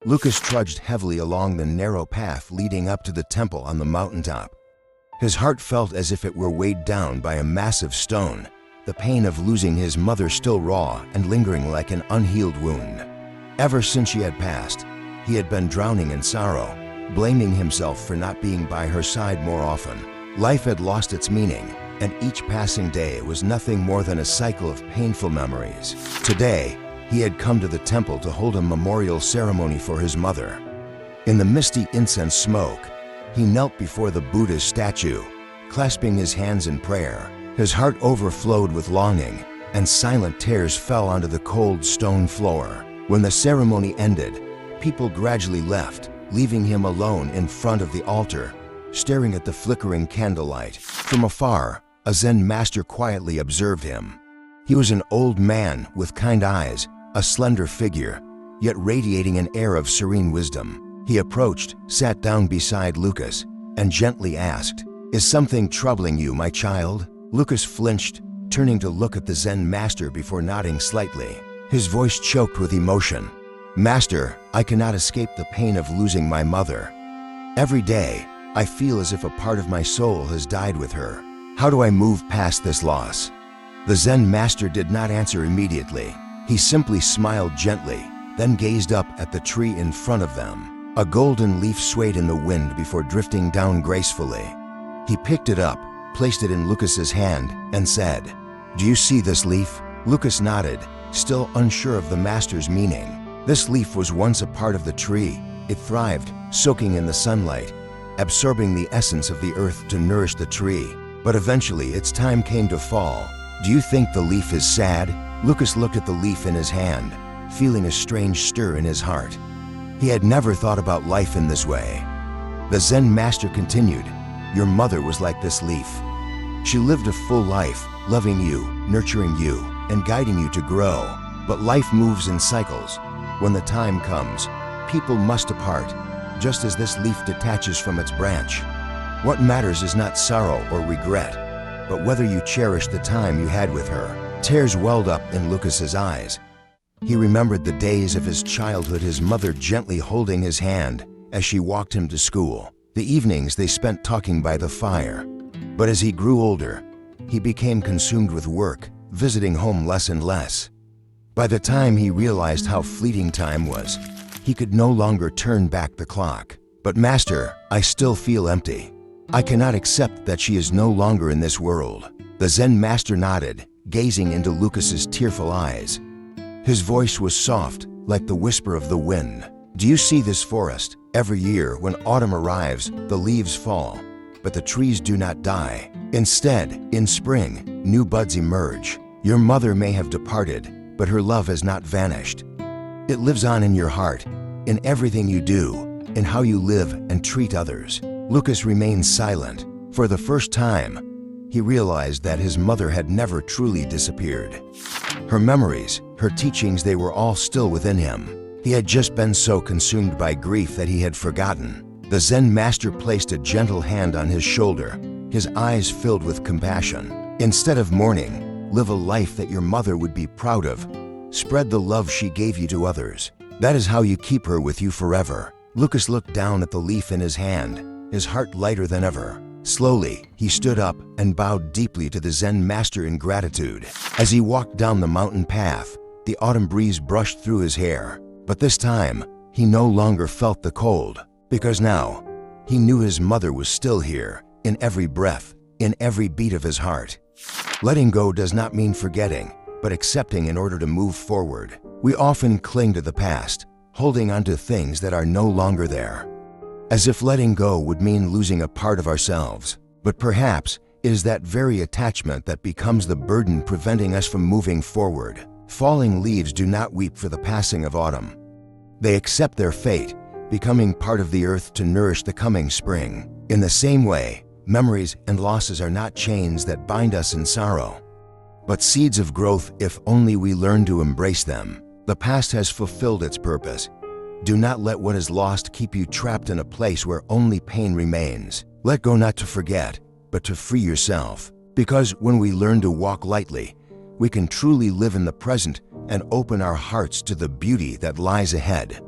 Lucas trudged heavily along the narrow path leading up to the temple on the mountaintop. His heart felt as if it were weighed down by a massive stone, the pain of losing his mother still raw and lingering like an unhealed wound. Ever since she had passed, he had been drowning in sorrow, blaming himself for not being by her side more often. Life had lost its meaning, and each passing day was nothing more than a cycle of painful memories. Today, he had come to the temple to hold a memorial ceremony for his mother. In the misty incense smoke, he knelt before the Buddha's statue, clasping his hands in prayer. His heart overflowed with longing, and silent tears fell onto the cold stone floor. When the ceremony ended, people gradually left, leaving him alone in front of the altar, staring at the flickering candlelight. From afar, a Zen master quietly observed him. He was an old man with kind eyes, a slender figure, yet radiating an air of serene wisdom. He approached, sat down beside Lucas, and gently asked, "Is something troubling you, my child?" Lucas flinched, turning to look at the Zen master before nodding slightly. His voice choked with emotion. "Master, I cannot escape the pain of losing my mother. Every day, I feel as if a part of my soul has died with her. How do I move past this loss?" The Zen master did not answer immediately. He simply smiled gently, then gazed up at the tree in front of them. A golden leaf swayed in the wind before drifting down gracefully. He picked it up, placed it in Lucas's hand, and said, "Do you see this leaf?" Lucas nodded, still unsure of the master's meaning. This leaf was once a part of the tree. It thrived, soaking in the sunlight, absorbing the essence of the earth to nourish the tree. But eventually its time came to fall. "Do you think the leaf is sad?" Lucas looked at the leaf in his hand, feeling a strange stir in his heart. He had never thought about life in this way. The Zen master continued, "Your mother was like this leaf. She lived a full life, loving you, nurturing you, and guiding you to grow. But life moves in cycles. When the time comes, people must depart, just as this leaf detaches from its branch. What matters is not sorrow or regret, but whether you cherish the time you had with her." Tears welled up in Lucas's eyes. He remembered the days of his childhood, his mother gently holding his hand as she walked him to school. The evenings they spent talking by the fire. But as he grew older, he became consumed with work, visiting home less and less. By the time he realized how fleeting time was, he could no longer turn back the clock. "But Master, I still feel empty. I cannot accept that she is no longer in this world." The Zen master nodded, gazing into Lucas's tearful eyes. His voice was soft, like the whisper of the wind. "Do you see this forest? Every year, when autumn arrives, the leaves fall, but the trees do not die. Instead, in spring, new buds emerge. Your mother may have departed, but her love has not vanished. It lives on in your heart, in everything you do, in how you live and treat others." Lucas remained silent. For the first time, he realized that his mother had never truly disappeared. Her memories, her teachings, they were all still within him. He had just been so consumed by grief that he had forgotten. The Zen master placed a gentle hand on his shoulder, his eyes filled with compassion. "Instead of mourning, live a life that your mother would be proud of. Spread the love she gave you to others. That is how you keep her with you forever." Lucas looked down at the leaf in his hand, his heart lighter than ever. Slowly, he stood up and bowed deeply to the Zen master in gratitude. As he walked down the mountain path, the autumn breeze brushed through his hair. But this time, he no longer felt the cold, because now, he knew his mother was still here, in every breath, in every beat of his heart. Letting go does not mean forgetting, but accepting in order to move forward. We often cling to the past, holding on to things that are no longer there, as if letting go would mean losing a part of ourselves. But perhaps it is that very attachment that becomes the burden preventing us from moving forward. Falling leaves do not weep for the passing of autumn. They accept their fate, becoming part of the earth to nourish the coming spring. In the same way, memories and losses are not chains that bind us in sorrow, but seeds of growth if only we learn to embrace them. The past has fulfilled its purpose. Do not let what is lost keep you trapped in a place where only pain remains. Let go not to forget, but to free yourself. Because when we learn to walk lightly, we can truly live in the present and open our hearts to the beauty that lies ahead.